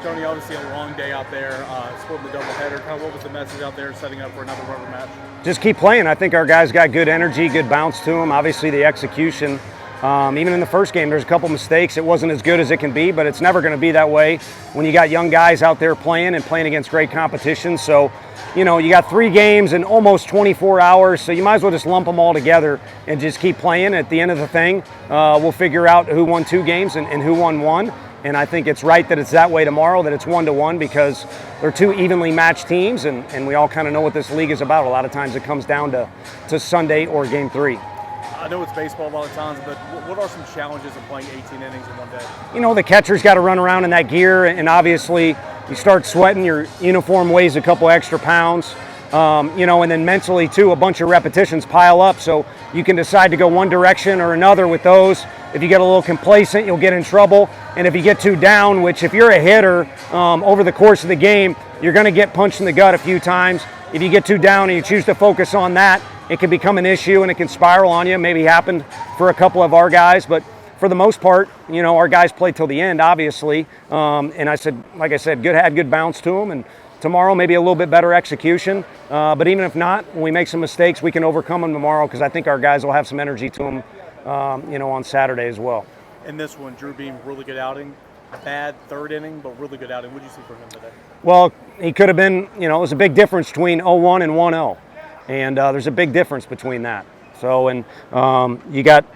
Tony, obviously a long day out there, sporting the doubleheader. Kind of what was the message out there setting up for another rubber match? Just keep playing. I think our guys got good energy, good bounce to them. Obviously the execution, even in the first game, there's a couple mistakes. It wasn't as good as it can be, but it's never going to be that way when you got young guys out there playing and playing against great competition. So, you know, you got 3 games in almost 24 hours, so you might as well just lump them all together and just keep playing. At the end of the thing, we'll figure out who won 2 games and who won 1. And I think it's right that it's that way tomorrow, that it's 1-1, because they're 2 evenly matched teams, and we all kind of know what this league is about. A lot of times it comes down to Sunday or game 3. I know it's baseball a lot of times, but what are some challenges of playing 18 innings in one day? You know, the catcher's got to run around in that gear, and obviously you start sweating, your uniform weighs a couple extra pounds. You know, and then mentally too, a bunch of repetitions pile up, so you can decide to go one direction or another with those. If you get a little complacent, you'll get in trouble. And if you get too down, which if you're a hitter over the course of the game, you're going to get punched in the gut a few times. If you get too down and you choose to focus on that, it can become an issue and it can spiral on you. Maybe happened for a couple of our guys, but for the most part, you know, our guys played till the end, obviously. And like I said, had good bounce to them. And tomorrow, maybe a little bit better execution. But even if not, when we make some mistakes, we can overcome them tomorrow, because I think our guys will have some energy to them, you know, on Saturday as well. In this one, Drew Beam, really good outing. Bad 3rd inning, but really good outing. What did you see from him today? Well, he could have been, you know, it was a big difference between 0-1 and 1-0. And there's a big difference between that. So, and you got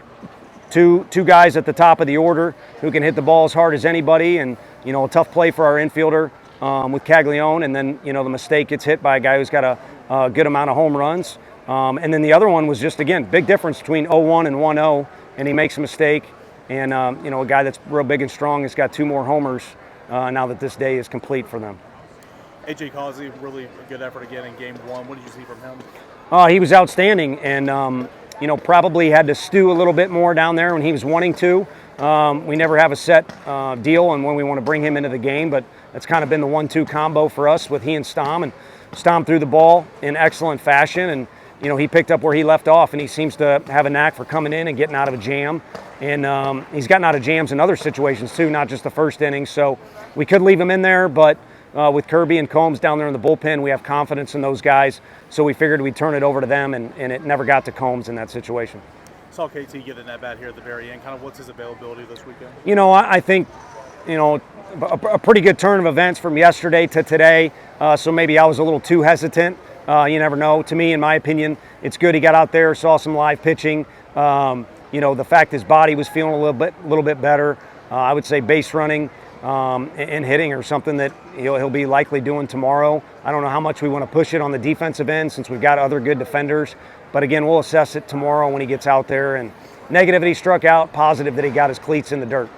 two guys at the top of the order who can hit the ball as hard as anybody. And, you know, a tough play for our infielder with Caglione. And then, you know, the mistake gets hit by a guy who's got a good amount of home runs. And then the other one was just, again, big difference between 0-1 and 1-0. And he makes a mistake. And, you know, a guy that's real big and strong has got 2 more homers now that this day is complete for them. A.J. Causey, really a good effort again in game 1. What did you see from him? He was outstanding, and, you know, probably had to stew a little bit more down there when he was wanting to. We never have a set deal on when we want to bring him into the game, but that's kind of been the 1-2 combo for us with he and Stom. And Stom threw the ball in excellent fashion, and, you know, he picked up where he left off, and he seems to have a knack for coming in and getting out of a jam. And he's gotten out of jams in other situations too, not just the first inning. So we could leave him in there, but with Kirby and Combs down there in the bullpen, we have confidence in those guys. So we figured we'd turn it over to them, and it never got to Combs in that situation. Saw KT get in that bat here at the very end. Kind of what's his availability this weekend? You know, I think, you know, a pretty good turn of events from yesterday to today. So maybe I was a little too hesitant. You never know. To me, in my opinion, it's good he got out there, saw some live pitching. You know, the fact his body was feeling a little bit better. I would say base running and hitting are something that he'll be likely doing tomorrow. I don't know how much we want to push it on the defensive end since we've got other good defenders. But again, we'll assess it tomorrow when he gets out there. And negative that he struck out, positive that he got his cleats in the dirt.